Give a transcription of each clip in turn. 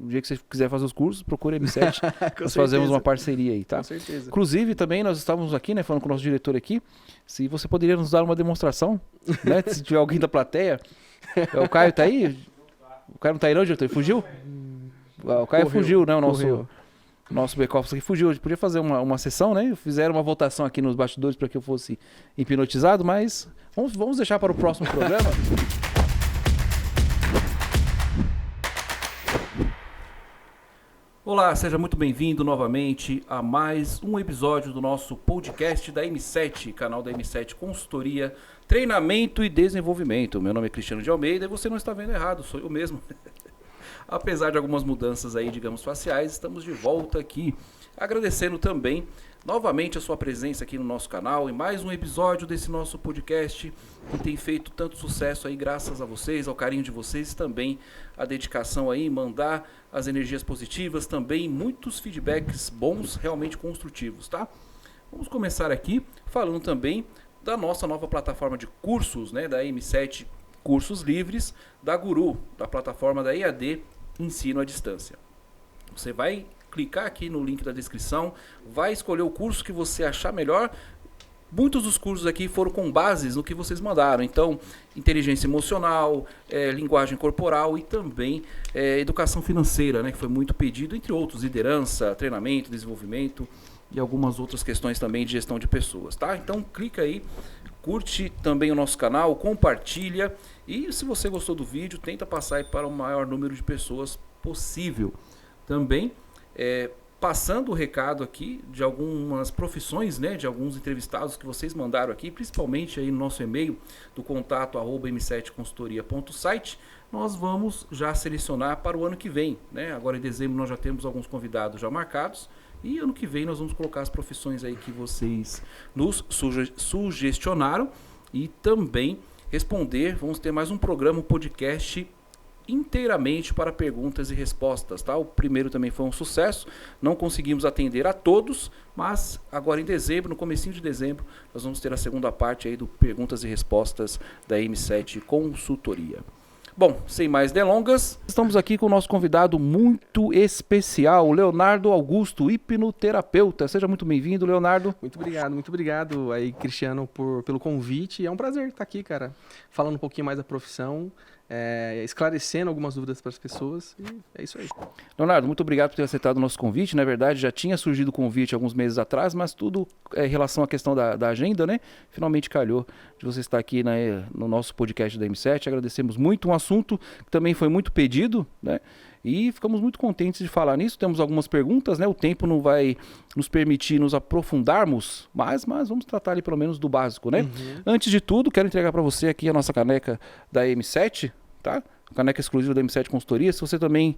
o dia que você quiser fazer os cursos, procure a M7. Nós certeza. fazemos uma parceria aí, tá? Com certeza. Inclusive, também nós estávamos aqui, né, falando com o nosso diretor aqui, se você poderia nos dar uma demonstração, né? Se tiver alguém da plateia. O Caio tá aí? O Caio não tá aí não, diretor? Ele fugiu? O Caio fugiu, né? O nosso back-office aqui fugiu. A gente podia fazer uma sessão, né? Fizeram uma votação aqui nos bastidores para que eu fosse hipnotizado, mas vamos deixar para o próximo programa. Olá, seja muito bem-vindo novamente a mais um episódio do nosso podcast da M7, canal da M7 Consultoria, Treinamento e Desenvolvimento. Meu nome é Cristiano de Almeida e você não está vendo errado, sou eu mesmo. Apesar de algumas mudanças aí, digamos, faciais, estamos de volta aqui, agradecendo também novamente a sua presença aqui no nosso canal e mais um episódio desse nosso podcast que tem feito tanto sucesso aí graças a vocês, ao carinho de vocês e também a dedicação aí, mandar as energias positivas, também muitos feedbacks bons, realmente construtivos, tá? Vamos começar aqui falando também da nossa nova plataforma de cursos, né, da M7 Cursos Livres, da Guru, da plataforma da EAD Ensino à Distância. Você vai clicar aqui no link da descrição, vai escolher o curso que você achar melhor. Muitos dos cursos aqui foram com bases no que vocês mandaram. Então, inteligência emocional, linguagem corporal e também educação financeira, né, que foi muito pedido, entre outros, liderança, treinamento, desenvolvimento e algumas outras questões também de gestão de pessoas, tá? Então, clica aí, curte também o nosso canal, compartilha e se você gostou do vídeo, tenta passar aí para o maior número de pessoas possível. Também, passando o recado aqui de algumas profissões, né, de alguns entrevistados que vocês mandaram aqui, principalmente aí no nosso e-mail do contato @m7consultoria.site, nós vamos já selecionar para o ano que vem, né? Agora em dezembro nós já temos alguns convidados já marcados e ano que vem nós vamos colocar as profissões aí que vocês nos sugestionaram e também responder, vamos ter mais um programa, um podcast inteiramente para perguntas e respostas, tá? O primeiro também foi um sucesso, não conseguimos atender a todos, mas agora em dezembro, no comecinho de dezembro, nós vamos ter a segunda parte aí do perguntas e respostas da M7 Consultoria. Bom, sem mais delongas, estamos aqui com o nosso convidado muito especial, Leonardo Augusto, hipnoterapeuta. Seja muito bem-vindo, Leonardo. Muito obrigado aí, Cristiano, pelo convite. É um prazer estar aqui, cara, falando um pouquinho mais da profissão, esclarecendo algumas dúvidas para as pessoas e é isso aí. Leonardo, muito obrigado por ter aceitado o nosso convite. Na verdade, já tinha surgido o convite alguns meses atrás, mas tudo em relação à questão da agenda, né? Finalmente calhou de você estar aqui no nosso podcast da M7. Agradecemos muito, um assunto que também foi muito pedido, né? E ficamos muito contentes de falar nisso. Temos algumas perguntas, né? O tempo não vai nos permitir nos aprofundarmos, mas vamos tratar ali pelo menos do básico, né? Antes de tudo, quero entregar para você aqui a nossa caneca da M7, tá? Caneca exclusiva da M7 Consultoria. Se você também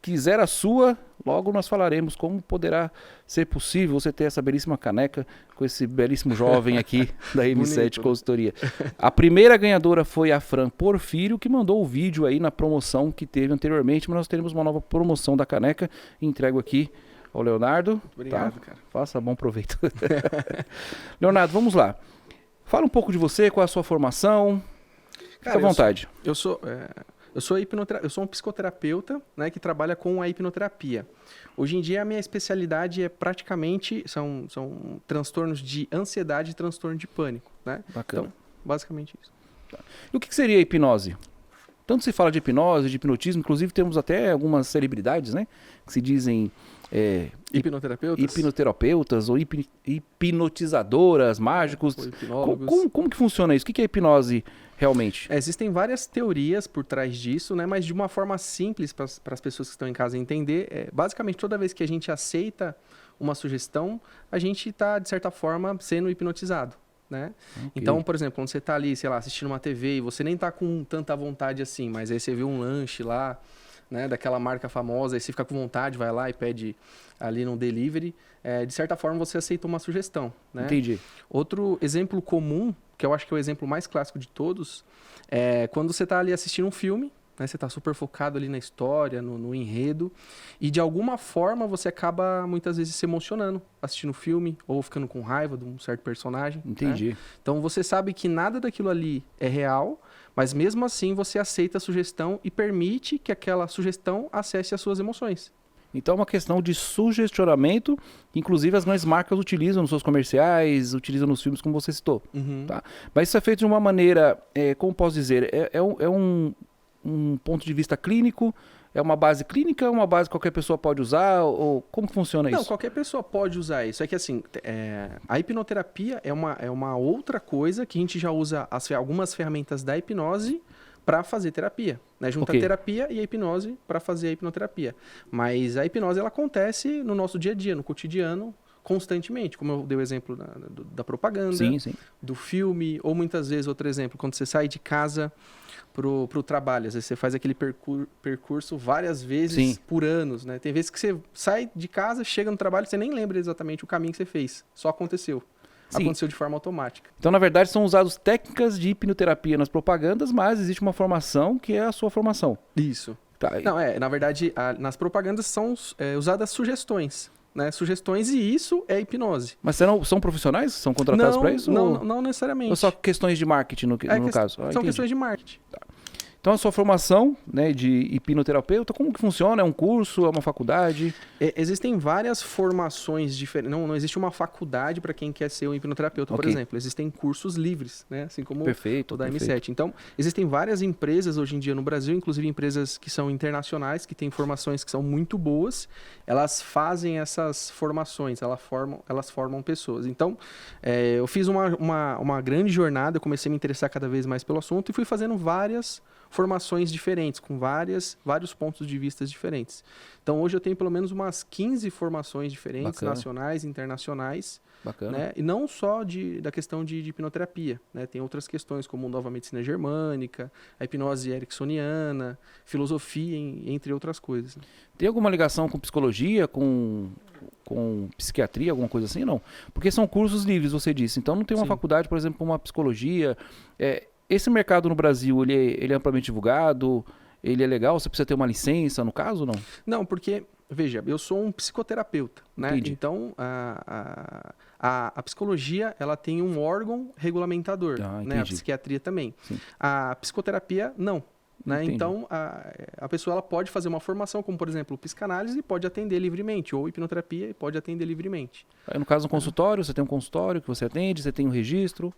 quiser a sua, logo nós falaremos como poderá ser possível você ter essa belíssima caneca com esse belíssimo jovem aqui da M7 Consultoria. A primeira ganhadora foi a Fran Porfírio, que mandou o vídeo aí na promoção que teve anteriormente, mas nós teremos uma nova promoção da caneca. Entrego aqui ao Leonardo. Muito obrigado, tá? cara. Faça bom proveito. Leonardo, vamos lá. Fala um pouco de você, qual é a sua formação. Fica à vontade. Eu sou um psicoterapeuta, né, que trabalha com a hipnoterapia. Hoje em dia a minha especialidade são transtornos de ansiedade e transtorno de pânico, né? Bacana. Então, basicamente isso. Tá. E o que seria a hipnose? Tanto se fala de hipnose, de hipnotismo, inclusive temos até algumas celebridades, né, que se dizem hipnoterapeutas ou hipnotizadoras, mágicos. Como que funciona isso? O que é hipnose realmente? Existem várias teorias por trás disso, né? Mas de uma forma simples para as pessoas que estão em casa entender, basicamente toda vez que a gente aceita uma sugestão, a gente está, de certa forma, sendo hipnotizado, né? Okay. Então, por exemplo, quando você está ali, sei lá, assistindo uma TV e você nem está com tanta vontade assim, mas aí você vê um lanche lá, né, daquela marca famosa, aí você fica com vontade, vai lá e pede ali no delivery, de certa forma você aceita uma sugestão, né? Entendi. Outro exemplo comum, que eu acho que é o exemplo mais clássico de todos, é quando você está ali assistindo um filme, né, você está super focado ali na história, no enredo, e de alguma forma você acaba muitas vezes se emocionando assistindo o filme, ou ficando com raiva de um certo personagem. Entendi. Né? Então você sabe que nada daquilo ali é real, Mas mesmo assim você aceita a sugestão e permite que aquela sugestão acesse as suas emoções. Então é uma questão de sugestionamento, que inclusive as grandes marcas utilizam nos seus comerciais, utilizam nos filmes, como você citou. Tá? Mas isso é feito de uma maneira, como posso dizer, é um ponto de vista clínico, é uma base clínica, é uma base que qualquer pessoa pode usar, ou como funciona isso? Não, qualquer pessoa pode usar isso. É que assim, a hipnoterapia é uma outra coisa que a gente já usa algumas ferramentas da hipnose para fazer terapia, né? Junta a terapia e a hipnose para fazer a hipnoterapia. Mas a hipnose ela acontece no nosso dia a dia, no cotidiano, constantemente, como eu dei o exemplo da propaganda, do filme, ou muitas vezes, outro exemplo, quando você sai de casa pro trabalho, às vezes você faz aquele percurso várias vezes por anos, né? Tem vezes que você sai de casa, chega no trabalho, você nem lembra exatamente o caminho que você fez, só aconteceu. Aconteceu de forma automática. Então, na verdade, são usadas técnicas de hipnoterapia nas propagandas, mas existe uma formação que é a sua formação. Isso. Tá. Não, na verdade, nas propagandas são usadas sugestões. Né? Sugestões, e isso é hipnose. Mas são profissionais? São contratados para isso? Não necessariamente. Ou só questões de marketing no caso? São questões de marketing. Tá. Então, a sua formação, né, de hipnoterapeuta, como que funciona? É um curso? É uma faculdade? Existem várias formações diferentes. Não existe uma faculdade para quem quer ser um hipnoterapeuta, por exemplo. Existem cursos livres, né? Assim como o da M7. Então, existem várias empresas hoje em dia no Brasil, inclusive empresas que são internacionais, que têm formações que são muito boas. Elas fazem essas formações, elas formam pessoas. Então, eu fiz uma grande jornada, eu comecei a me interessar cada vez mais pelo assunto e fui fazendo várias formações diferentes, com vários pontos de vista diferentes. Então, hoje eu tenho pelo menos umas 15 formações diferentes, nacionais, internacionais. Bacana. Né? E não só da questão de hipnoterapia. Né? Tem outras questões, como nova medicina germânica, a hipnose ericksoniana, filosofia, entre outras coisas. Né? Tem alguma ligação com psicologia, com psiquiatria, alguma coisa assim? Não. Porque são cursos livres, você disse. Então, não tem uma faculdade, por exemplo, com uma psicologia. Esse mercado no Brasil, ele é amplamente divulgado? Ele é legal? Você precisa ter uma licença, no caso, ou não? Não, porque, veja, eu sou um psicoterapeuta, né? Entendi. Então, a psicologia, ela tem um órgão regulamentador, né? A psiquiatria também. Sim. A psicoterapia, não. Né? Então, a pessoa ela pode fazer uma formação, como, por exemplo, psicanálise, e pode atender livremente, ou hipnoterapia, e pode atender livremente. Aí, no caso, um consultório, você tem um consultório que você atende, você tem um registro...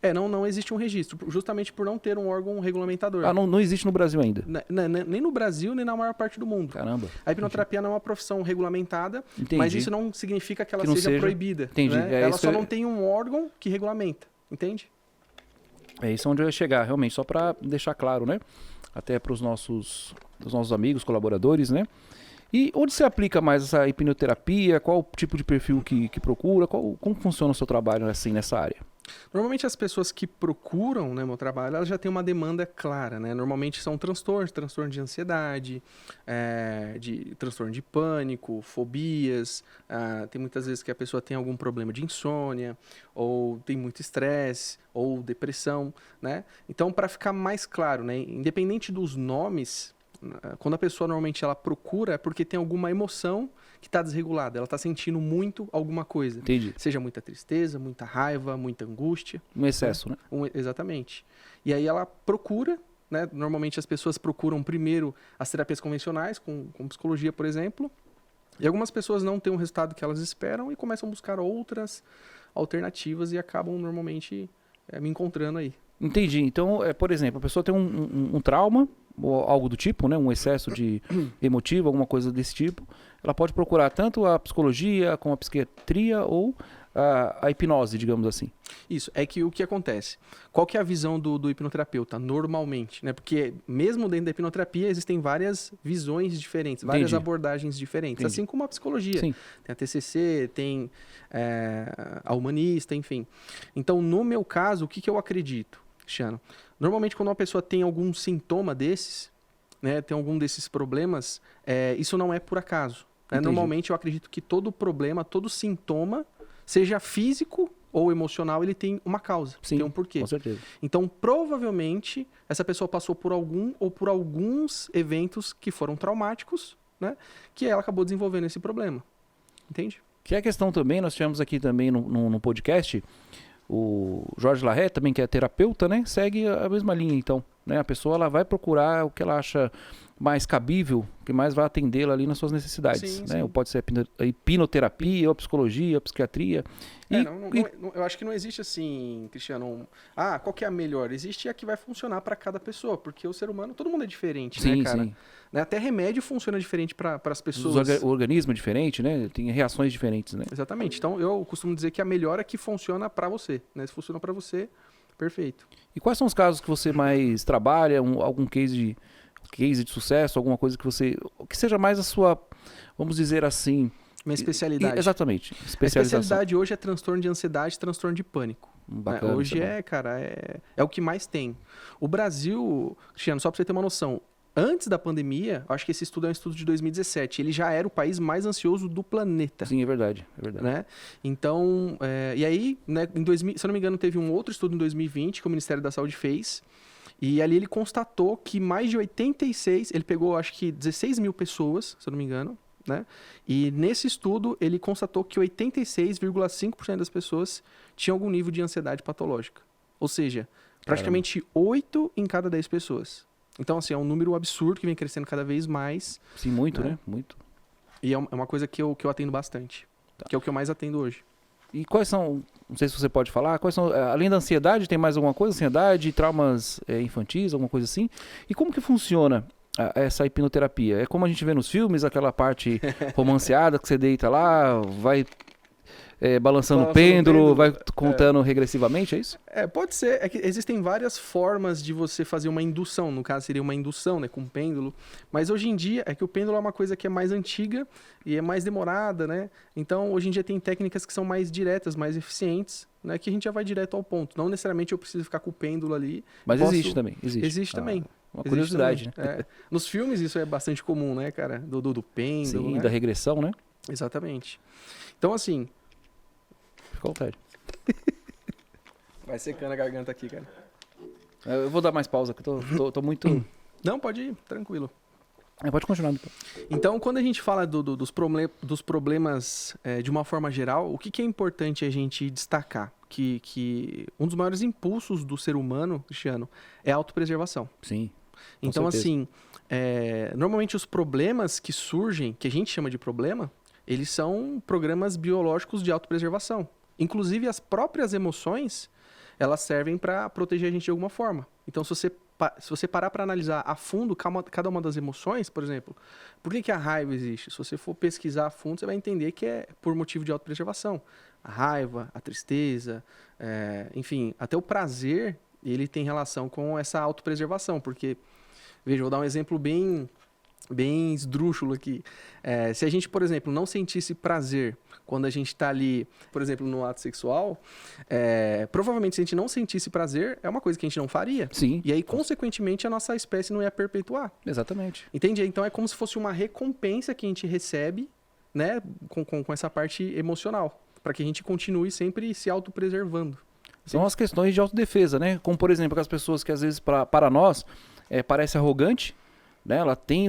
Não existe um registro, justamente por não ter um órgão regulamentador. Não existe no Brasil ainda? Nem no Brasil, nem na maior parte do mundo. Caramba. A hipnoterapia não é uma profissão regulamentada, mas isso não significa que ela seja proibida. Entendi. Né? Ela só não tem um órgão que regulamenta, entende? É isso onde eu ia chegar, realmente, só para deixar claro, né? Até para os nossos amigos, colaboradores, né? E onde você aplica mais essa hipnoterapia? Qual o tipo de perfil que procura? Como funciona o seu trabalho assim, nessa área? Normalmente as pessoas que procuram, né, meu trabalho, elas já têm uma demanda clara, né? Normalmente são transtorno de ansiedade, transtorno de pânico, fobias, tem muitas vezes que a pessoa tem algum problema de insônia, ou tem muito estresse, ou depressão, né? Então, para ficar mais claro, né, independente dos nomes, quando a pessoa normalmente ela procura é porque tem alguma emoção que está desregulada, ela está sentindo muito alguma coisa. Entendi. Seja muita tristeza, muita raiva, muita angústia. Um excesso, né? Exatamente. E aí ela procura, né? Normalmente as pessoas procuram primeiro as terapias convencionais, com psicologia, por exemplo, e algumas pessoas não têm o resultado que elas esperam e começam a buscar outras alternativas e acabam normalmente me encontrando aí. Entendi. Então, por exemplo, a pessoa tem um trauma, ou algo do tipo, né? Um excesso de emotivo, alguma coisa desse tipo. Ela pode procurar tanto a psicologia como a psiquiatria ou a hipnose, digamos assim. Isso, é que o que acontece? Qual que é a visão do hipnoterapeuta, normalmente? Né? Porque mesmo dentro da hipnoterapia existem várias visões diferentes, várias abordagens diferentes, assim como a psicologia. Sim. Tem a TCC, tem a humanista, enfim. Então, no meu caso, o que eu acredito, Cristiano? Normalmente, quando uma pessoa tem algum sintoma desses, né, tem algum desses problemas, isso não é por acaso. Né? Normalmente, eu acredito que todo problema, todo sintoma, seja físico ou emocional, ele tem uma causa, tem um porquê. Com certeza. Então, provavelmente, essa pessoa passou por algum ou por alguns eventos que foram traumáticos, né, que ela acabou desenvolvendo esse problema. Entende? Que é a questão também, nós tivemos aqui também no podcast o Jorge Larré, também que é terapeuta, né? Segue a mesma linha, então. Né? A pessoa ela vai procurar o que ela acha mais cabível, que mais vai atendê-la ali nas suas necessidades. Sim, Né? sim. Ou pode ser a hipnoterapia, ou a psicologia, a psiquiatria. Eu acho que não existe assim, Cristiano, qual que é a melhor? Existe a que vai funcionar para cada pessoa, porque o ser humano, todo mundo é diferente, sim, né, cara? Sim. Né? Até remédio funciona diferente para as pessoas. O organismo é diferente, né? Tem reações diferentes, né? Exatamente. Então, eu costumo dizer que a melhor é que funciona para você, né? Se funciona para você, perfeito. E quais são os casos que você mais trabalha? Algum case de sucesso? Alguma coisa que seja mais a sua, vamos dizer assim... Minha especialidade. Exatamente. A especialidade hoje é transtorno de ansiedade e transtorno de pânico. Bacana, né? Hoje é o que mais tem. O Brasil, Cristiano, só para você ter uma noção, antes da pandemia, acho que esse estudo é um estudo de 2017, ele já era o país mais ansioso do planeta. Sim, é verdade. Né? Então, e aí, né, se eu não me engano, teve um outro estudo em 2020 que o Ministério da Saúde fez, e ali ele constatou que mais de 86, ele pegou acho que 16 mil pessoas, se eu não me engano, né? E nesse estudo ele constatou que 86,5% das pessoas tinham algum nível de ansiedade patológica. Ou seja, praticamente 8 em cada 10 pessoas. Então, assim, é um número absurdo que vem crescendo cada vez mais. Sim, muito, né? Muito. E é uma coisa que eu atendo bastante. Tá. Que é o que eu mais atendo hoje. E quais são, não sei se você pode falar, quais são, além da ansiedade, tem mais alguma coisa? Ansiedade, traumas infantis, alguma coisa assim? E como que funciona essa hipnoterapia? É como a gente vê nos filmes, aquela parte romanceada que você deita lá, vai balançando o pêndulo, vai contando regressivamente, é isso? Pode ser. É que existem várias formas de você fazer uma indução. No caso, seria uma indução, né, com um pêndulo. Mas hoje em dia, é que o pêndulo é uma coisa que é mais antiga e é mais demorada, né? Então, hoje em dia tem técnicas que são mais diretas, mais eficientes, né, que a gente já vai direto ao ponto. Não necessariamente eu preciso ficar com o pêndulo ali. Mas existe também. Existe também. Uma curiosidade, né? Nos filmes isso é bastante comum, né, cara? Do pêndulo, sim, né? Da regressão, né? Exatamente. Então, assim... Fica à vontade. Vai secando a garganta aqui, cara. Eu vou dar mais pausa, que eu tô muito... Não, pode ir, tranquilo. Pode continuar. Então, quando a gente fala dos problemas de uma forma geral, o que é importante a gente destacar? Que um dos maiores impulsos do ser humano, Cristiano, é a autopreservação. Sim. Então, assim, normalmente os problemas que surgem, que a gente chama de problema, eles são programas biológicos de autopreservação. Inclusive, as próprias emoções, elas servem para proteger a gente de alguma forma. Então, se você parar para analisar a fundo cada uma das emoções, por exemplo, por que a raiva existe? Se você for pesquisar a fundo, você vai entender que é por motivo de autopreservação. A raiva, a tristeza, enfim, até o prazer, ele tem relação com essa autopreservação. Porque, veja, vou dar um exemplo bem esdrúxulo aqui. Se a gente, por exemplo, não sentisse prazer quando a gente está ali, por exemplo, no ato sexual, provavelmente se a gente não sentisse prazer, é uma coisa que a gente não faria. Sim. E aí, consequentemente, a nossa espécie não ia perpetuar. Exatamente. Entende? Então, é como se fosse uma recompensa que a gente recebe, né, com essa parte emocional, para que a gente continue sempre se autopreservando. São as questões de autodefesa, né? Como, por exemplo, as pessoas que, às vezes, para nós, parece arrogante, né? Ela tem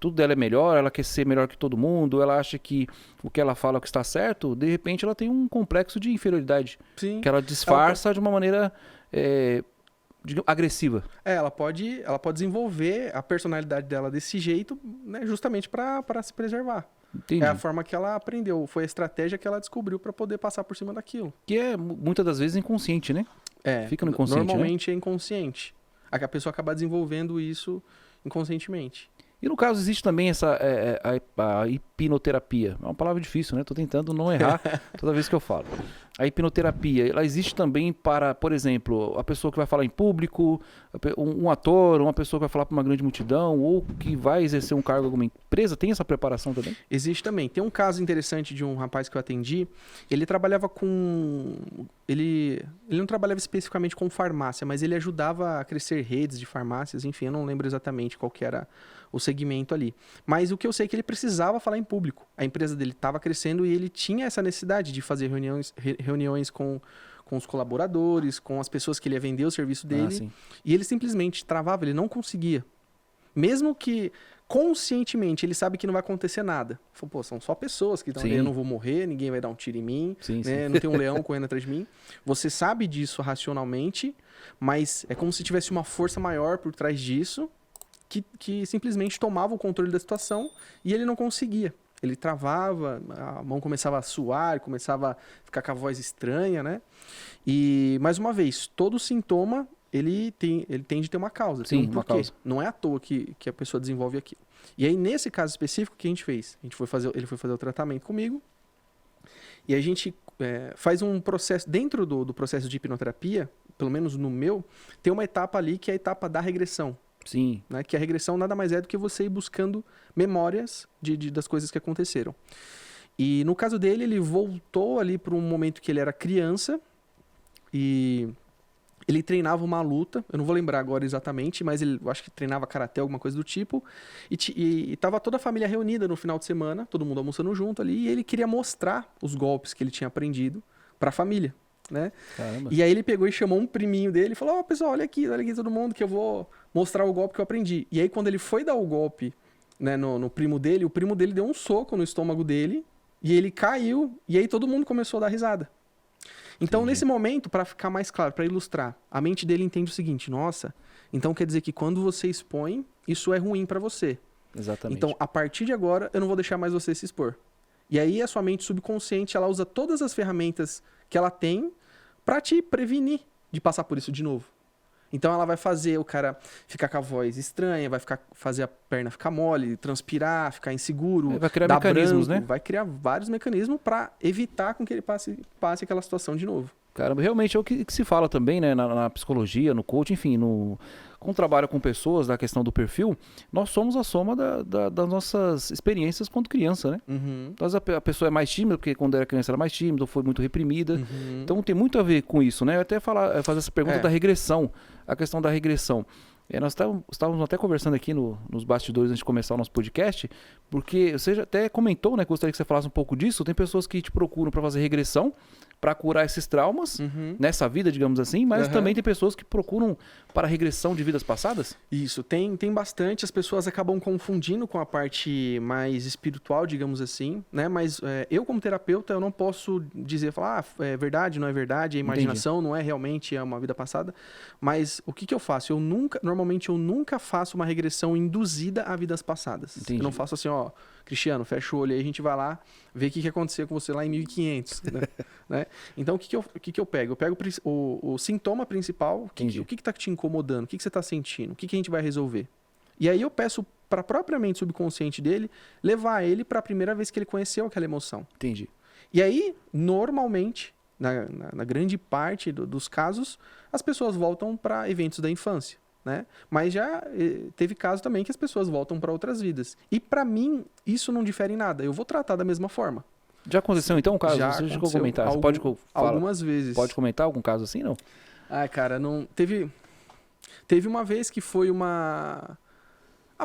tudo dela é melhor, ela quer ser melhor que todo mundo, ela acha que o que ela fala é o que está certo, de repente ela tem um complexo de inferioridade. Sim. Que ela disfarça de uma maneira agressiva. Ela pode desenvolver a personalidade dela desse jeito, né, justamente para se preservar. Entendi. É a forma que ela aprendeu, foi a estratégia que ela descobriu para poder passar por cima daquilo. Que é, muitas das vezes, inconsciente, né? Fica no inconsciente, normalmente é inconsciente. A pessoa acaba desenvolvendo isso inconscientemente. E no caso existe também a hipnoterapia. É uma palavra difícil, né? Tô tentando não errar toda vez que eu falo. A hipnoterapia, ela existe também para, por exemplo, a pessoa que vai falar em público, um ator, uma pessoa que vai falar para uma grande multidão, ou que vai exercer um cargo em alguma empresa, tem essa preparação também? Existe também. Tem um caso interessante de um rapaz que eu atendi, ele trabalhava com... Ele não trabalhava especificamente com farmácia, mas ele ajudava a crescer redes de farmácias, enfim, eu não lembro exatamente qual que era o segmento ali. Mas o que eu sei é que ele precisava falar em público. A empresa dele estava crescendo e ele tinha essa necessidade de fazer reuniões com os colaboradores, com as pessoas que ele ia vender o serviço dele. E ele simplesmente travava, ele não conseguia. Mesmo que conscientemente, ele sabe que não vai acontecer nada. Falou, pô, são só pessoas que estão ali, eu não vou morrer, ninguém vai dar um tiro em mim, né? Não tem um leão correndo atrás de mim. Você sabe disso racionalmente, mas é como se tivesse uma força maior por trás disso, que simplesmente tomava o controle da situação e ele não conseguia. Ele travava, a mão começava a suar, começava a ficar com a voz estranha, né? E, mais uma vez, todo sintoma, ele tende a ter uma causa. Sim, uma causa. Não é à toa que a pessoa desenvolve aquilo. E aí, nesse caso específico, o que a gente fez? Ele foi fazer o tratamento comigo e a gente faz um processo, dentro do processo de hipnoterapia, pelo menos no meu, tem uma etapa ali que é a etapa da regressão. Sim. Né? Que a regressão nada mais é do que você ir buscando memórias das coisas que aconteceram. E no caso dele, ele voltou ali para um momento que ele era criança e ele treinava uma luta, eu não vou lembrar agora exatamente, mas eu acho que treinava karatê, alguma coisa do tipo, e tava toda a família reunida no final de semana, todo mundo almoçando junto ali, e ele queria mostrar os golpes que ele tinha aprendido para a família. Né? E aí ele pegou e chamou um priminho dele e falou, pessoal, olha aqui todo mundo que eu vou mostrar o golpe que eu aprendi. E aí quando ele foi dar o golpe, né, no primo dele, o primo dele deu um soco no estômago dele e ele caiu e aí todo mundo começou a dar risada. Então nesse momento, para ficar mais claro, para ilustrar, a mente dele entende o seguinte, nossa, então quer dizer que quando você expõe, isso é ruim para você. Exatamente. Então a partir de agora eu não vou deixar mais você se expor. E aí a sua mente subconsciente, ela usa todas as ferramentas que ela tem para te prevenir de passar por isso de novo. Então ela vai fazer o cara ficar com a voz estranha, vai fazer a perna ficar mole, transpirar, ficar inseguro, vai criar mecanismos, branco, né? Vai criar vários mecanismos para evitar com que ele passe aquela situação de novo. Caramba, realmente é o que se fala também, né, na psicologia, no coaching, enfim, com o trabalho com pessoas, da questão do perfil, nós somos a soma das nossas experiências quando criança, né? Uhum. Então, a pessoa é mais tímida, porque quando era criança era mais tímida, ou foi muito reprimida. Então tem muito a ver com isso, né? Eu até fazer essa pergunta da regressão, a questão da regressão. Nós estávamos até conversando aqui nos bastidores antes de começar o nosso podcast, porque você já até comentou, né? Gostaria que você falasse um pouco disso. Tem pessoas que te procuram para fazer regressão, para curar esses traumas nessa vida, digamos assim, mas também tem pessoas que procuram para regressão de vidas passadas? Isso, tem bastante. As pessoas acabam confundindo com a parte mais espiritual, digamos assim, né? Mas eu, como terapeuta, eu não posso falar, é verdade, não é verdade, a imaginação não é realmente uma vida passada. Mas o que eu faço? Normalmente eu nunca faço uma regressão induzida a vidas passadas. Entendi. Eu não faço assim, ó, Cristiano, fecha o olho aí, a gente vai lá ver o que aconteceu com você lá em 1500, né? Então, o que eu pego? Eu pego o sintoma principal, o que está te incomodando, o que você está sentindo, o que a gente vai resolver. E aí eu peço para a própria mente subconsciente dele levar ele para a primeira vez que ele conheceu aquela emoção. Entendi. E aí, normalmente, na grande parte dos casos, as pessoas voltam para eventos da infância. Né? Mas já teve caso também que as pessoas voltam para outras vidas. E para mim, isso não difere em nada. Eu vou tratar da mesma forma. Já aconteceu então um caso? Já você aconteceu comentar? Você pode algumas vezes. Pode comentar algum caso assim, não? Ah, cara, não... Teve uma vez que foi uma...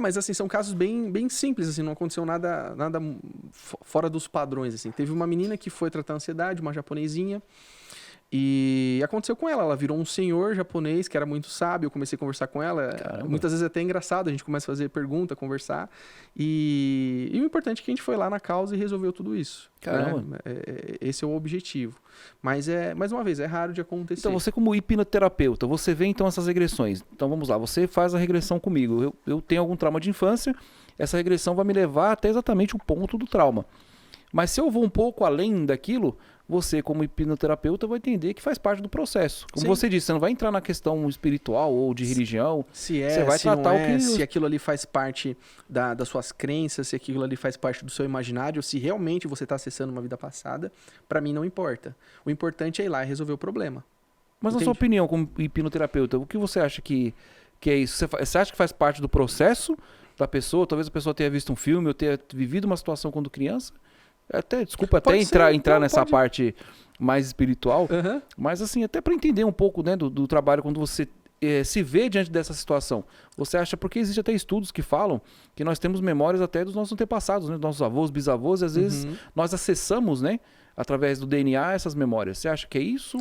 mas assim, são casos bem simples, assim, não aconteceu nada fora dos padrões, assim. Teve uma menina que foi tratar ansiedade, uma japonesinha, e aconteceu com ela virou um senhor japonês que era muito sábio, eu comecei a conversar com ela. Caramba. Muitas vezes é até engraçado, a gente começa a fazer pergunta, conversar, e o importante é que a gente foi lá na causa e resolveu tudo isso. Caramba. Né? Esse é o objetivo. Mas, mais uma vez, é raro de acontecer. Então você como hipnoterapeuta, você vê então essas regressões. Então vamos lá, você faz a regressão comigo. Eu tenho algum trauma de infância, essa regressão vai me levar até exatamente o ponto do trauma. Mas se eu vou um pouco além daquilo, você como hipnoterapeuta vai entender que faz parte do processo. Como Sim. você disse, você não vai entrar na questão espiritual ou de religião. Você vai se tratar não é, o que... se aquilo ali faz parte das suas crenças, se aquilo ali faz parte do seu imaginário, se realmente você está acessando uma vida passada, para mim não importa. O importante é ir lá e resolver o problema. Mas Entende? na sua opinião como hipnoterapeuta, o que você acha que é isso? Você acha que faz parte do processo da pessoa? Talvez a pessoa tenha visto um filme ou tenha vivido uma situação quando criança? Desculpa até entrar nessa parte mais espiritual, mas assim, até para entender um pouco, né, do trabalho quando você se vê diante dessa situação. Você acha, porque existe até estudos que falam que nós temos memórias até dos nossos antepassados, né, dos nossos avós, bisavós, e às vezes nós acessamos, né, através do DNA essas memórias. Você acha que é isso?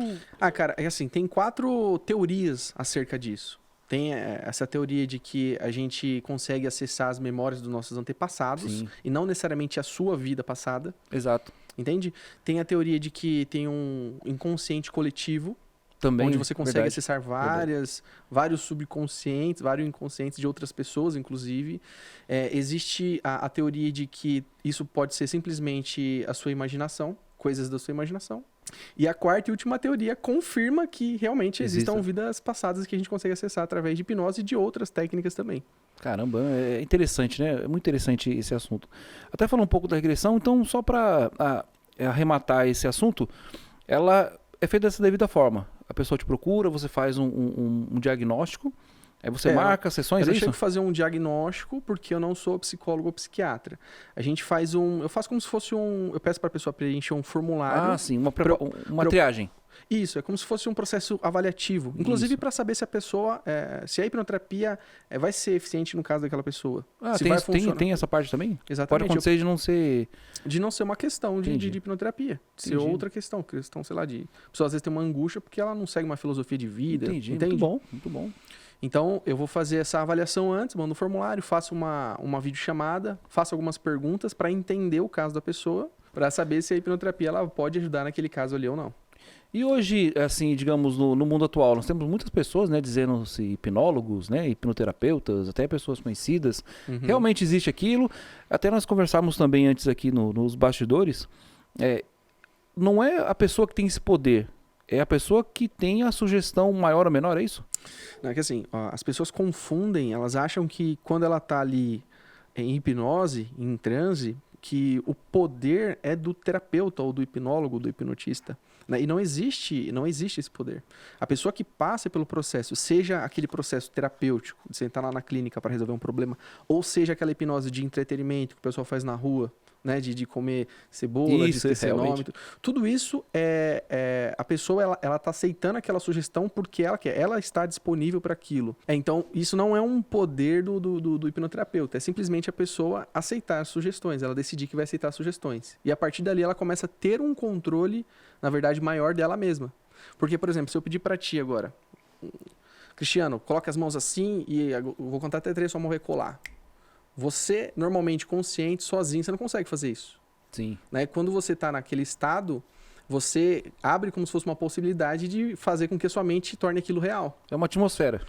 Cara, é assim, tem 4 teorias acerca disso. Tem essa teoria de que a gente consegue acessar as memórias dos nossos antepassados Sim. e não necessariamente a sua vida passada, Exato. entende? Tem a teoria de que tem um inconsciente coletivo, Também, onde você consegue verdade. acessar vários subconscientes, vários inconscientes de outras pessoas, inclusive. Existe a teoria de que isso pode ser simplesmente a sua imaginação, coisas da sua imaginação. E a quarta e última teoria confirma que realmente existam vidas passadas que a gente consegue acessar através de hipnose e de outras técnicas também. Caramba, é interessante, né? É muito interessante esse assunto. Até falando um pouco da regressão, então, só para arrematar esse assunto, ela é feita dessa devida forma. A pessoa te procura, você faz um diagnóstico, aí você marca sessões, eu é isso? Eu chego a fazer um diagnóstico porque eu não sou psicólogo ou psiquiatra. A gente faz eu faço como se fosse eu peço para a pessoa preencher um formulário. Ah, sim, uma triagem. Isso, é como se fosse um processo avaliativo. Inclusive para saber se a pessoa, se a hipnoterapia vai ser eficiente no caso daquela pessoa. Ah, se vai funcionar. Tem essa parte também? Exatamente. Pode acontecer de não ser... De não ser uma questão de hipnoterapia. De ser outra questão, sei lá, de... A pessoa às vezes tem uma angústia porque ela não segue uma filosofia de vida. Entendi, entende? muito bom, muito bom. Então, eu vou fazer essa avaliação antes, mando um formulário, faço uma videochamada, faço algumas perguntas para entender o caso da pessoa, para saber se a hipnoterapia ela pode ajudar naquele caso ali ou não. E hoje, assim, digamos, no mundo atual, nós temos muitas pessoas, né, dizendo-se hipnólogos, né, hipnoterapeutas, até pessoas conhecidas. Uhum. Realmente existe aquilo. Até nós conversávamos também antes aqui nos bastidores. Não é a pessoa que tem esse poder, é a pessoa que tem a sugestão maior ou menor, é isso? Não, é que assim, as pessoas confundem, elas acham que quando ela está ali em hipnose, em transe, que o poder é do terapeuta ou do hipnólogo, do hipnotista. E não existe esse poder. A pessoa que passa pelo processo, seja aquele processo terapêutico, de sentar lá na clínica para resolver um problema, ou seja aquela hipnose de entretenimento que o pessoal faz na rua, né, de comer cebola, de esquecer nome, tudo isso a pessoa ela tá aceitando aquela sugestão porque ela quer, ela está disponível para aquilo. Então, isso não é um poder do hipnoterapeuta, é simplesmente a pessoa aceitar sugestões, ela decidir que vai aceitar sugestões. E a partir dali ela começa a ter um controle, na verdade, maior dela mesma. Porque, por exemplo, se eu pedir para ti agora, Cristiano, coloca as mãos assim e eu vou contar até 3, sua mão vai colar. Você, normalmente, consciente, sozinho, você não consegue fazer isso. Sim. Né? Quando você está naquele estado, você abre como se fosse uma possibilidade de fazer com que a sua mente torne aquilo real. É uma atmosfera,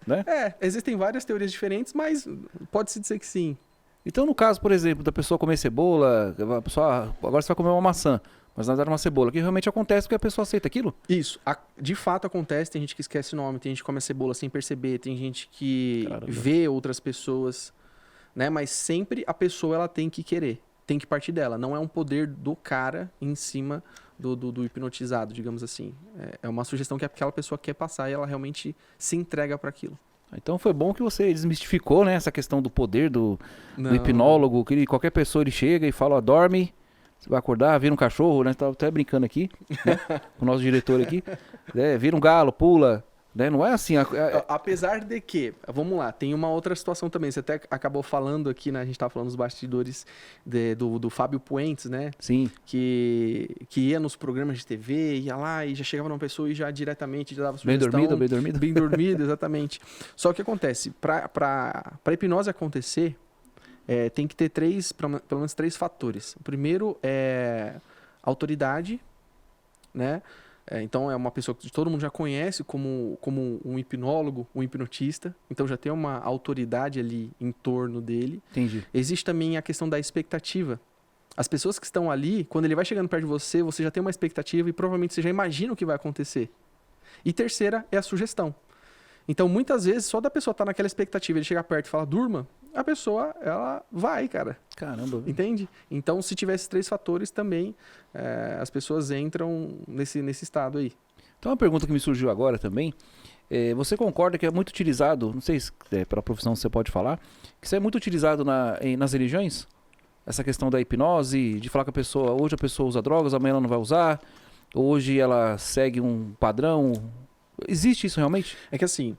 né? Existem várias teorias diferentes, mas pode-se dizer que sim. Então, no caso, por exemplo, da pessoa comer cebola, a pessoa, agora você vai comer uma maçã, mas na verdade é uma cebola, que realmente acontece porque a pessoa aceita aquilo? Isso, de fato acontece, tem gente que esquece o nome, tem gente que come a cebola sem perceber, tem gente que vê outras pessoas... Né? Mas sempre a pessoa ela tem que querer, tem que partir dela. Não é um poder do cara em cima do hipnotizado, digamos assim. É uma sugestão que aquela pessoa quer passar e ela realmente se entrega para aquilo. Então foi bom que você desmistificou, né, essa questão do poder do hipnólogo, que qualquer pessoa ele chega e fala, ó, dorme, você vai acordar, vira um cachorro, né? Tá até brincando aqui, né, com o nosso diretor aqui, né, vira um galo, pula... Né? Não é assim. Apesar de que, vamos lá, tem uma outra situação também. Você até acabou falando aqui, né? A gente estava falando nos bastidores do Fábio Puentes, né? Sim. Que ia nos programas de TV, ia lá e já chegava numa pessoa e já diretamente já dava sugestão. Bem dormido. Bem dormido, exatamente. Só que acontece, para a hipnose acontecer, tem que ter pelo menos 3 fatores. O primeiro é autoridade, né? Então é uma pessoa que todo mundo já conhece como um hipnólogo, um hipnotista. Então já tem uma autoridade ali em torno dele. Entendi. Existe também a questão da expectativa. As pessoas que estão ali, quando ele vai chegando perto de você, você já tem uma expectativa e provavelmente você já imagina o que vai acontecer. E terceira é a sugestão. Então muitas vezes só da pessoa estar naquela expectativa, ele chegar perto e falar, durma, a pessoa, ela vai, cara. Caramba. Entende? Então, se tiver esses 3 fatores também, as pessoas entram nesse estado aí. Então, uma pergunta que me surgiu agora também, você concorda que é muito utilizado, não sei se pela profissão você pode falar, que isso é muito utilizado nas religiões? Essa questão da hipnose, de falar com a pessoa, hoje a pessoa usa drogas, amanhã ela não vai usar, hoje ela segue um padrão. Existe isso realmente? É que assim,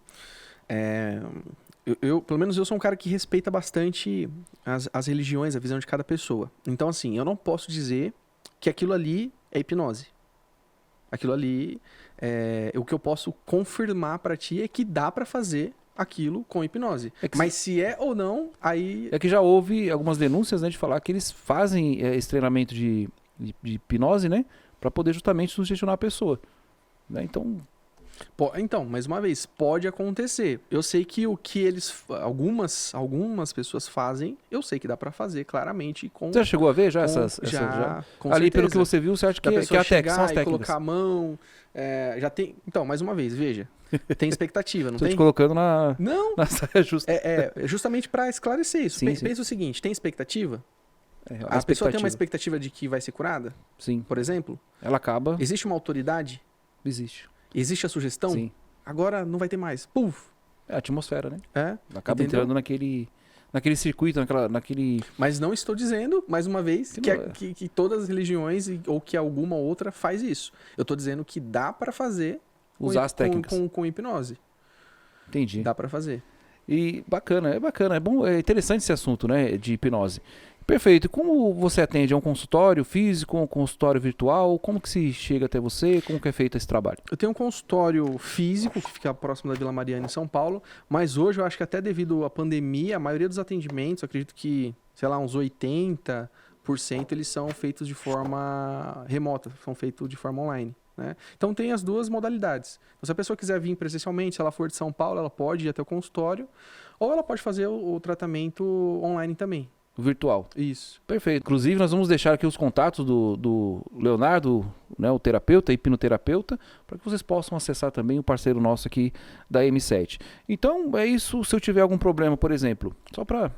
pelo menos eu sou um cara que respeita bastante as religiões, a visão de cada pessoa. Então assim, eu não posso dizer que aquilo ali é hipnose. Aquilo ali, o que eu posso confirmar pra ti é que dá pra fazer aquilo com hipnose. Mas se é ou não, aí... É que já houve algumas denúncias, né, de falar que eles fazem esse treinamento de hipnose, né, para poder justamente sugestionar a pessoa. Né? Então, mais uma vez, pode acontecer. Eu sei que o que algumas pessoas fazem, eu sei que dá pra fazer claramente. Você já chegou a ver já essas? Com ali, certeza. pelo que você viu, você acha que a pessoa é chegar são as e técnicas? colocar a mão, já tem... Então, mais uma vez, veja, tem expectativa, não Tô tem? te colocando na saia justa. Justamente pra esclarecer isso. Sim, Pensa o seguinte, tem expectativa? A pessoa tem uma expectativa de que vai ser curada? Sim. Por exemplo? Ela acaba... Existe uma autoridade? Existe. Existe a sugestão? Sim. Agora não vai ter mais. Puf! É a atmosfera, né? Entendeu? Acaba entrando naquele circuito, naquele... Mas não estou dizendo, mais uma vez, que todas as religiões ou que alguma outra faz isso. Eu estou dizendo que dá para fazer usar as técnicas com hipnose. Entendi. Dá para fazer. E bacana, é bom, é interessante esse assunto, né, de hipnose. Perfeito. Como você atende? É um consultório físico, um consultório virtual? Como que se chega até você? Como que é feito esse trabalho? Eu tenho um consultório físico que fica próximo da Vila Mariana, em São Paulo, mas hoje eu acho que até devido à pandemia, a maioria dos atendimentos, acredito que, sei lá, uns 80% eles são feitos de forma remota, são feitos de forma online. Né? Então tem as duas modalidades. Então, se a pessoa quiser vir presencialmente, se ela for de São Paulo, ela pode ir até o consultório, ou ela pode fazer o tratamento online também. Virtual. Isso. Perfeito. Inclusive, nós vamos deixar aqui os contatos do Leonardo, né, o terapeuta, hipnoterapeuta, para que vocês possam acessar também o parceiro nosso aqui da M7. Então, é isso. Se eu tiver algum problema, por exemplo, só para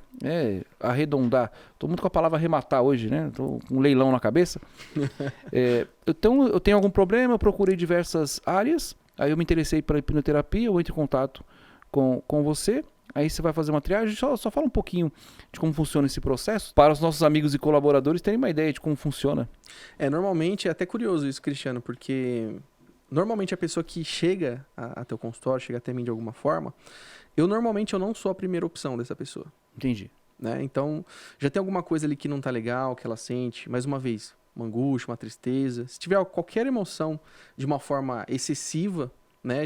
arredondar, estou muito com a palavra arrematar hoje, né? Estou com um leilão na cabeça. Então, eu tenho algum problema, eu procurei diversas áreas, aí eu me interessei pela hipnoterapia, eu entro em contato com você. Aí você vai fazer uma triagem, só fala um pouquinho de como funciona esse processo, para os nossos amigos e colaboradores terem uma ideia de como funciona. Normalmente, é até curioso isso, Cristiano, porque normalmente a pessoa que chega até o consultório, chega até mim de alguma forma, eu não sou a primeira opção dessa pessoa. Entendi. Né? Então, já tem alguma coisa ali que não tá legal, que ela sente, mais uma vez, uma angústia, uma tristeza. Se tiver qualquer emoção de uma forma excessiva, né,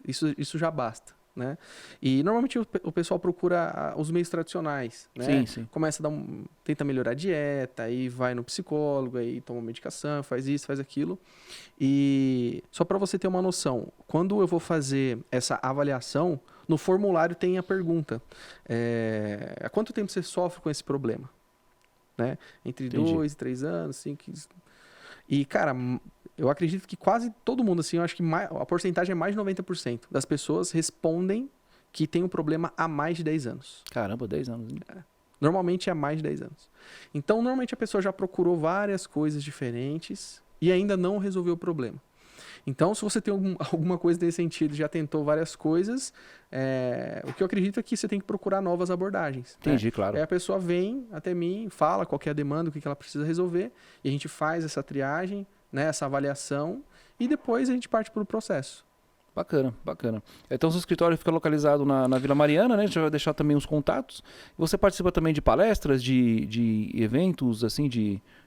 isso já basta. Né? E normalmente o pessoal procura os meios tradicionais, né? Sim. Começa tenta melhorar a dieta, aí vai no psicólogo, aí toma medicação, faz isso, faz aquilo. E só para você ter uma noção, quando eu vou fazer essa avaliação, no formulário tem a pergunta: há quanto tempo você sofre com esse problema? Né? Entre 2 e 3 anos, 5. E, cara, eu acredito que quase todo mundo, assim, eu acho que a porcentagem é mais de 90% das pessoas respondem que tem um problema há mais de 10 anos. Caramba, 10 anos. Hein? Normalmente é há mais de 10 anos. Então, normalmente a pessoa já procurou várias coisas diferentes e ainda não resolveu o problema. Então, se você tem alguma coisa nesse sentido, já tentou várias coisas, o que eu acredito é que você tem que procurar novas abordagens. Entendi, né? claro. Aí a pessoa vem até mim, fala qual que é a demanda, o que ela precisa resolver, e a gente faz essa triagem, né, essa avaliação, e depois a gente parte para o processo. Bacana. Então, seu escritório fica localizado na Vila Mariana, né? A gente vai deixar também os contatos. Você participa também de palestras, de eventos, assim,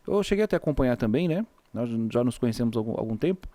Eu cheguei até a acompanhar também, né? Nós já nos conhecemos há algum tempo.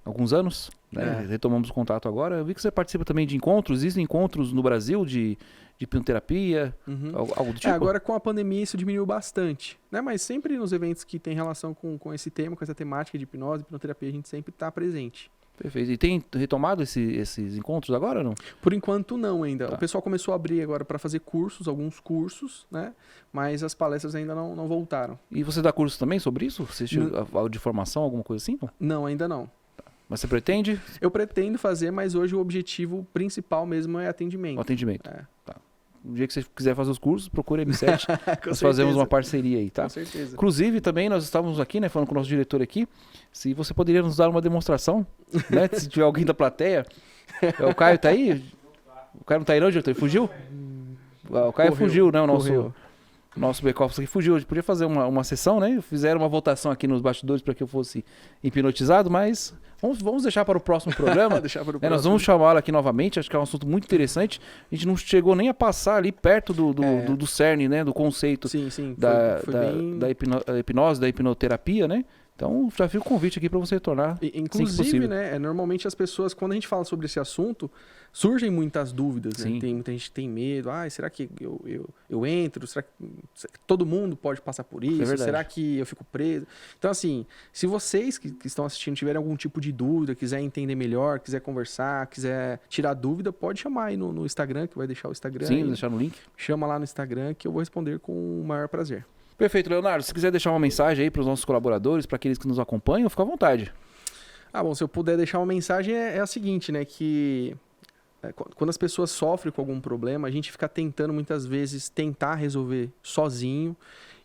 Alguns anos, né? Retomamos o contato agora. Eu vi que você participa também de encontros. Existem encontros no Brasil de hipnoterapia, algo do tipo? Agora com a pandemia isso diminuiu bastante, né? Mas sempre nos eventos que tem relação com esse tema, com essa temática de hipnose, hipnoterapia, a gente sempre está presente. Perfeito. E tem retomado esses encontros agora ou não? Por enquanto não ainda. Tá. O pessoal começou a abrir agora para fazer alguns cursos, né? Mas as palestras ainda não voltaram. E você dá curso também sobre isso? Você de formação, alguma coisa assim? Não, ainda não. Mas você pretende? Eu pretendo fazer, mas hoje o objetivo principal mesmo é atendimento. O atendimento. Tá. No dia que você quiser fazer os cursos, procure a M7. Nós fazemos uma parceria aí, tá? Com certeza. Inclusive, também nós estávamos aqui, né, falando com o nosso diretor aqui, se você poderia nos dar uma demonstração, né? Se tiver alguém da plateia. O Caio tá aí? O Caio não tá aí não, diretor? Ele fugiu? O Caio fugiu, né? O nosso back-office aqui fugiu. A gente podia fazer uma sessão, né? Fizeram uma votação aqui nos bastidores para que eu fosse hipnotizado, mas vamos deixar para o próximo programa. Nós vamos chamá-lo aqui novamente, acho que é um assunto muito interessante. A gente não chegou nem a passar ali perto do cerne, né? Do conceito sim, da hipnose, da hipnoterapia, né? Então, já fica o convite aqui para você retornar. Inclusive, né, normalmente as pessoas, quando a gente fala sobre esse assunto, surgem muitas dúvidas. Né? Tem muita gente que tem medo. Será que eu entro? Será que todo mundo pode passar por isso? Será que eu fico preso? Então, assim, se vocês que estão assistindo tiverem algum tipo de dúvida, quiser entender melhor, quiser conversar, quiser tirar dúvida, pode chamar aí no Instagram, que vai deixar o Instagram. Sim, vou deixar no link. Chama lá no Instagram que eu vou responder com o maior prazer. Perfeito, Leonardo. Se quiser deixar uma mensagem aí para os nossos colaboradores, para aqueles que nos acompanham, fica à vontade. Bom, se eu puder deixar uma mensagem é a seguinte, né, que quando as pessoas sofrem com algum problema, a gente fica tentando muitas vezes tentar resolver sozinho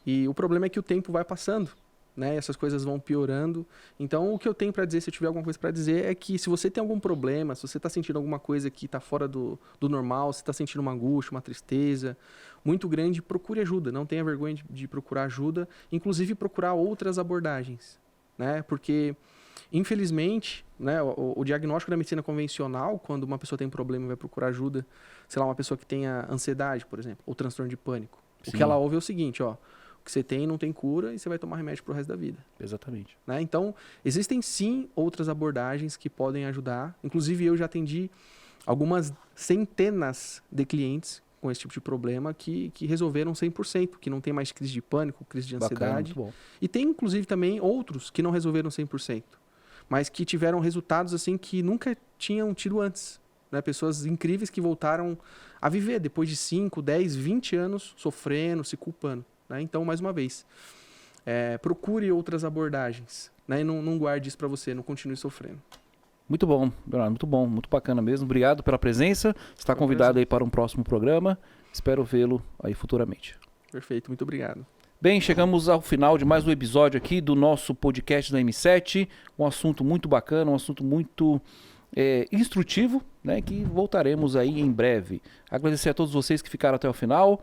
e o problema é que o tempo vai passando, né, e essas coisas vão piorando. Então, o que eu tenho para dizer, se eu tiver alguma coisa para dizer, é que se você tem algum problema, se você está sentindo alguma coisa que está fora do normal, se está sentindo uma angústia, uma tristeza muito grande, procure ajuda. Não tenha vergonha de procurar ajuda, inclusive procurar outras abordagens, né? Porque, infelizmente, né, o diagnóstico da medicina convencional, quando uma pessoa tem um problema e vai procurar ajuda, sei lá, uma pessoa que tenha ansiedade, por exemplo, ou transtorno de pânico, Sim. O que ela ouve é o seguinte, o que você tem não tem cura e você vai tomar remédio pro resto da vida. Exatamente. Né? Então, existem sim outras abordagens que podem ajudar. Inclusive, eu já atendi algumas centenas de clientes com esse tipo de problema que resolveram 100%, que não tem mais crise de pânico, crise de ansiedade. Bacana, e tem, inclusive, também outros que não resolveram 100%, mas que tiveram resultados assim que nunca tinham tido antes. Né? Pessoas incríveis que voltaram a viver depois de 5, 10, 20 anos sofrendo, se culpando. Né? Então, mais uma vez, procure outras abordagens. Né? E não guarde isso para você, não continue sofrendo. Muito bom, Leonardo, muito bom, muito bacana mesmo. Obrigado pela presença. Está convidado aí para um próximo programa. Espero vê-lo aí futuramente. Perfeito, muito obrigado. Bem, chegamos ao final de mais um episódio aqui do nosso podcast da M7. Um assunto muito bacana, um assunto muito instrutivo, né? Que voltaremos aí em breve. Agradecer a todos vocês que ficaram até o final,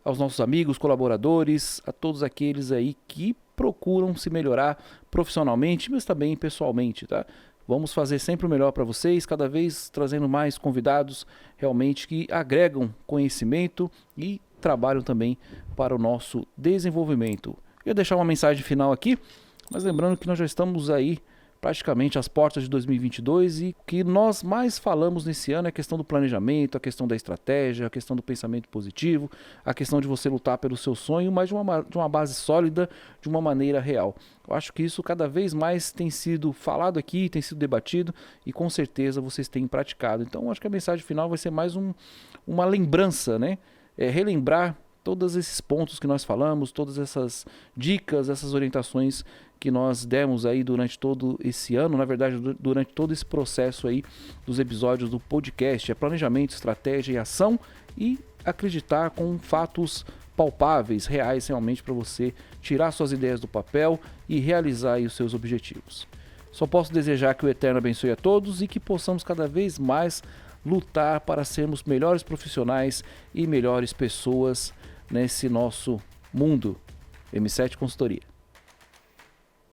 aos nossos amigos, colaboradores, a todos aqueles aí que procuram se melhorar profissionalmente, mas também pessoalmente, tá? Vamos fazer sempre o melhor para vocês, cada vez trazendo mais convidados realmente que agregam conhecimento e trabalham também para o nosso desenvolvimento. Eu ia deixar uma mensagem final aqui, mas lembrando que nós já estamos aí praticamente às portas de 2022 e o que nós mais falamos nesse ano é a questão do planejamento, a questão da estratégia, a questão do pensamento positivo, a questão de você lutar pelo seu sonho, mas de uma base sólida, de uma maneira real. Eu acho que isso cada vez mais tem sido falado aqui, tem sido debatido e com certeza vocês têm praticado. Então acho que a mensagem final vai ser mais uma lembrança, né? Relembrar todos esses pontos que nós falamos, todas essas dicas, essas orientações que nós demos aí durante todo esse ano, na verdade, durante todo esse processo aí dos episódios do podcast. É planejamento, estratégia e ação e acreditar com fatos palpáveis, reais realmente para você tirar suas ideias do papel e realizar aí os seus objetivos. Só posso desejar que o Eterno abençoe a todos e que possamos cada vez mais lutar para sermos melhores profissionais e melhores pessoas nesse nosso mundo. M7 Consultoria.